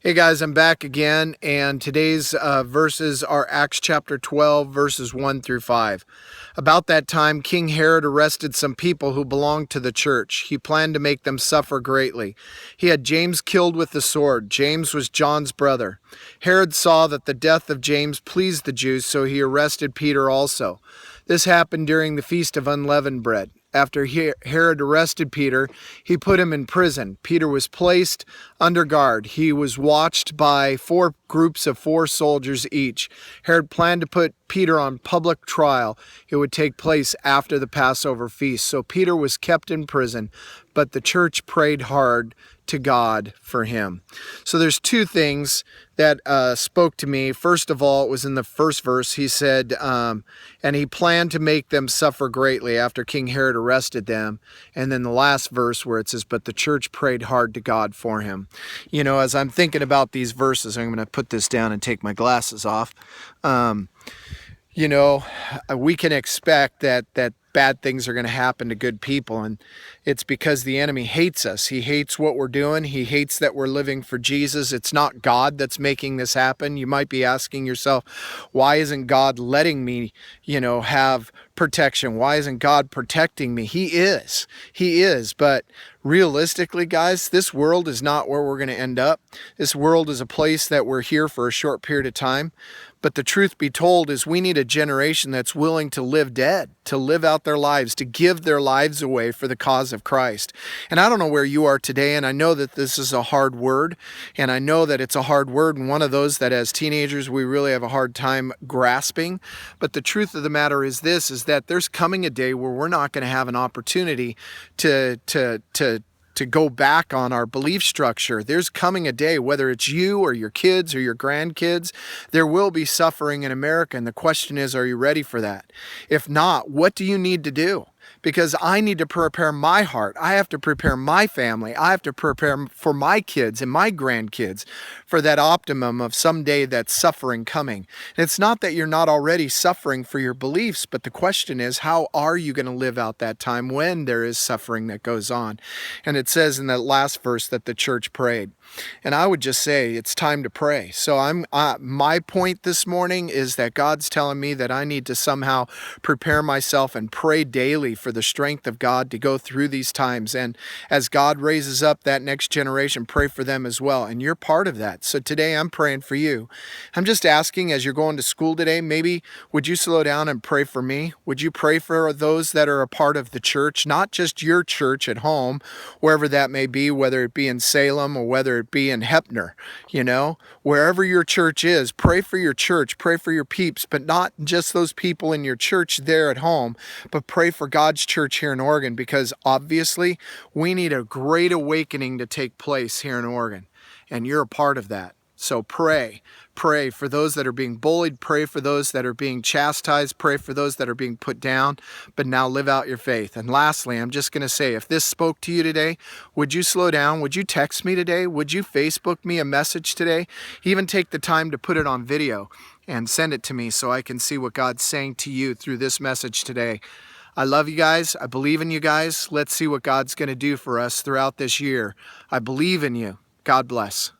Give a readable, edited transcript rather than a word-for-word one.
Hey guys, I'm back again, and today's verses are Acts chapter 12, verses 1 through 5. About that time, King Herod arrested some people who belonged to the church. He planned to make them suffer greatly. He had James killed with the sword. James was John's brother. Herod saw that the death of James pleased the Jews, so he arrested Peter also. This happened during the Feast of Unleavened Bread. After Herod arrested Peter, he put him in prison. Peter was placed under guard. He was watched by 4 groups of 4 soldiers each. Herod planned to put Peter on public trial. It would take place after the Passover feast. So Peter was kept in prison, but the church prayed hard to God for him. So there's 2 things that spoke to me. First of all, it was in the first verse. He said, and he planned to make them suffer greatly after King Herod arrested them. And then the last verse where it says, but the church prayed hard to God for him. You know, as I'm thinking about these verses, I'm going to put this down and take my glasses off. You know, we can expect that bad things are going to happen to good people, and it's because the enemy hates us. He hates what we're doing. He hates that we're living for Jesus. It's not God that's making this happen. You might be asking yourself, why isn't God letting me, have protection? Why isn't God protecting me? He is. He is. But realistically, guys, this world is not where we're going to end up. This world is a place that we're here for a short period of time. But the truth be told is we need a generation that's willing to live dead, to live out their lives, to give their lives away for the cause of Christ. And I don't know where you are today, and I know that this is a hard word, and I know that it's a hard word, and one of those that as teenagers we really have a hard time grasping. But the truth of the matter is this, is that there's coming a day where we're not going to have an opportunity to go back on our belief structure. There's coming a day, whether it's you or your kids or your grandkids, there will be suffering in America. And the question is, are you ready for that? If not, what do you need to do? Because I need to prepare my heart. I have to prepare my family. I have to prepare for my kids and my grandkids for that optimum of someday that suffering coming. And it's not that you're not already suffering for your beliefs, but the question is, how are you going to live out that time when there is suffering that goes on? And it says in that last verse that the church prayed. And I would just say it's time to pray. So my point this morning is that God's telling me that I need to somehow prepare myself and pray daily for the strength of God to go through these times. And as God raises up that next generation, pray for them as well. And you're part of that. So today I'm praying for you. I'm just asking, as you're going to school today, maybe would you slow down and pray for me? Would you pray for those that are a part of the church, not just your church at home, wherever that may be, whether it be in Salem or whether it be in Heppner, wherever your church is, pray for your church, pray for your peeps, but not just those people in your church there at home, but pray for God's church here in Oregon, because obviously we need a great awakening to take place here in Oregon, and you're a part of that. So pray for those that are being bullied, pray for those that are being chastised, pray for those that are being put down, but now live out your faith. And lastly, I'm just going to say, if this spoke to you today, would you slow down? Would you text me today? Would you Facebook me a message today? Even take the time to put it on video and send it to me so I can see what God's saying to you through this message today. I love you guys. I believe in you guys. Let's see what God's going to do for us throughout this year. I believe in you. God bless.